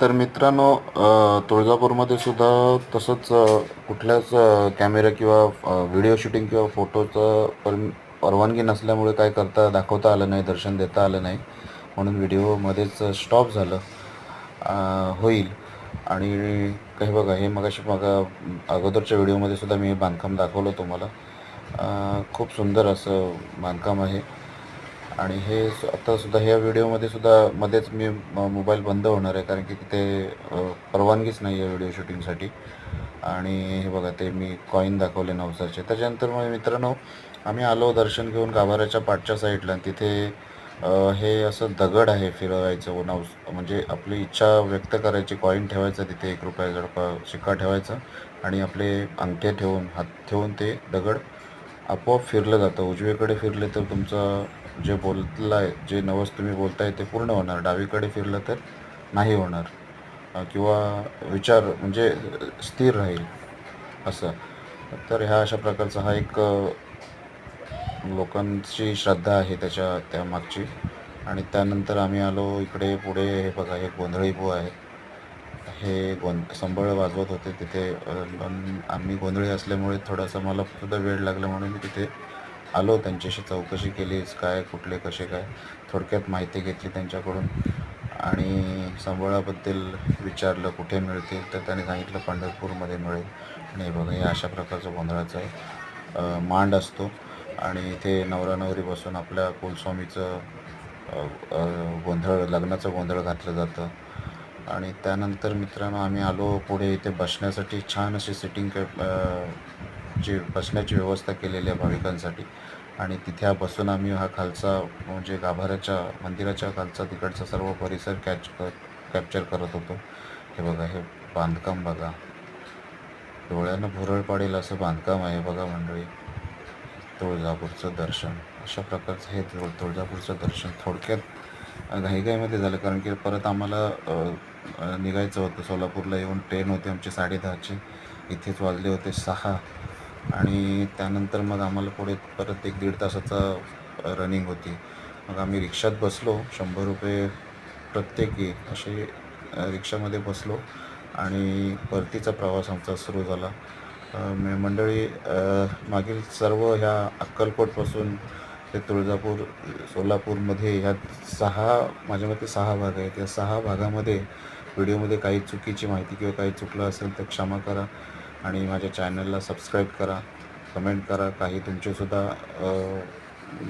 तर मित्रांनो, तुळजापूरमध्ये सुद्धा तसंच कुठल्याच कॅमेरा किंवा व्हिडिओ शूटिंग किंवा फोटोचं परवानगी नसल्यामुळे काय दाखवता आलं नाही, दर्शन देता आलं नाही. म्हणून व्हिडिओमध्येच स्टॉप झालं. होईल. आणि काही बघा, हे अगोदरच्या व्हिडिओमध्ये सुद्धा मी हे बांधकाम दाखवलं तुम्हाला. खूप सुंदर असं बांधकाम आहे. आणि आता सुद्धा ह्या व्हिडिओमध्ये सुद्धा मध्येच मोबाईल बंद होणार आहे, कारण की तिथे परवानगीच नाही आहे व्हिडिओ शूटिंगसाठी. आणि हे बघा, ते मी कॉईन दाखवले नवसाचे. त्याच्यानंतर मग मित्रांनो, आम्ही आलो दर्शन घेऊन गाभाऱ्याच्या पाठच्या साईडला. तिथे हे असं दगड आहे फिरवायचं, म्हणजे आपली इच्छा व्यक्त करायची. कॉईन ठेवायचं तिथे, ₹1 जडपा शिक्का ठेवायचा आणि आपले अंगठे ठेवून, हात ठेवून ते दगड आपोआप फिरलं जातं. उजवीकडे फिरले तर तुमचं जे नवस तुम्ही बोलताय ते पूर्ण होणार. डावीकडे फिरलं तर नाही होणार, किंवा विचार म्हणजे स्थिर राहील असं. तर ह्या अशा प्रकारचा हा एक लोकांची श्रद्धा आहे त्या मागची. आणि त्यानंतर आम्ही आलो इकडे पुढे. हे बघा, हे गोंधळी बुवा आहेत. हे संबळ वाजवत होते तिथे. आम्ही गोंधळी असल्यामुळे थोडासा मला सुद्धा वेळ लागला, म्हणून मी तिथे आलो. त्यांच्याशी चौकशी केली, काय कुठले कसे काय, थोडक्यात माहिती घेतली त्यांच्याकडून. आणि संबळाबद्दल विचारलं कुठे मिळतील, तर त्याने सांगितलं पंढरपूरमध्ये मिळेल. आणि बघा, हे अशा प्रकारचं गोंधळाचं आहे. मांड असतो आणि इथे नवरा नवरी बसून आपल्या कुलस्वामीचं लग्नाचं गोंधळ घातलं जातं. आणि त्यानंतर मित्रांनो, आम्ही आलो पुढे. इथे बसण्यासाठी छान अशी बसण्याची व्यवस्था केलेली आहे भाविकांसाठी. आणि तिथे बसून आम्ही हा खालचा, म्हणजे गाभाऱ्याच्या मंदिराच्या खालचा तिकडचा सर्व परिसर कॅप्चर करत होतो. हे बघा, हे बांधकाम बघा, डोळ्यानं भुरळ पाडेल असं बांधकाम आहे बघा मंडळी. तुळजापूरचं दर्शन अशा प्रकारचं हे तुळजापूरचं दर्शन थोडक्यात घाईघाईमध्ये झालं, कारण की परत आम्हाला निघायचं होतं. सोलापूरला येऊन ट्रेन होती आमची 10:30ची. इथेच वाजले होते 6. आणि त्यानंतर मग आम्हाला पुढे परत 1-1.5 तासाचा रनिंग होती. मग आम्ही रिक्षात बसलो. ₹100 प्रत्येकी असे रिक्षामध्ये बसलो आणि परतीचा प्रवास आमचा सुरू झाला. मंडळी, मागील सर्व ह्या अक्कलकोटपासून ते तुळजापूर, सोलापूरमध्ये ह्या माझ्या मते 6 भाग आहेत. या 6 भागामध्ये व्हिडिओमध्ये काही चुकीची माहिती किंवा काही चुकलं असेल तर क्षमा करा. आणि माझ्या चॅनलला सबस्क्राईब करा, कमेंट करा, काही तुमचेसुद्धा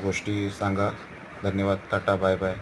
गोष्टी सांगा. धन्यवाद. Tata, bye bye.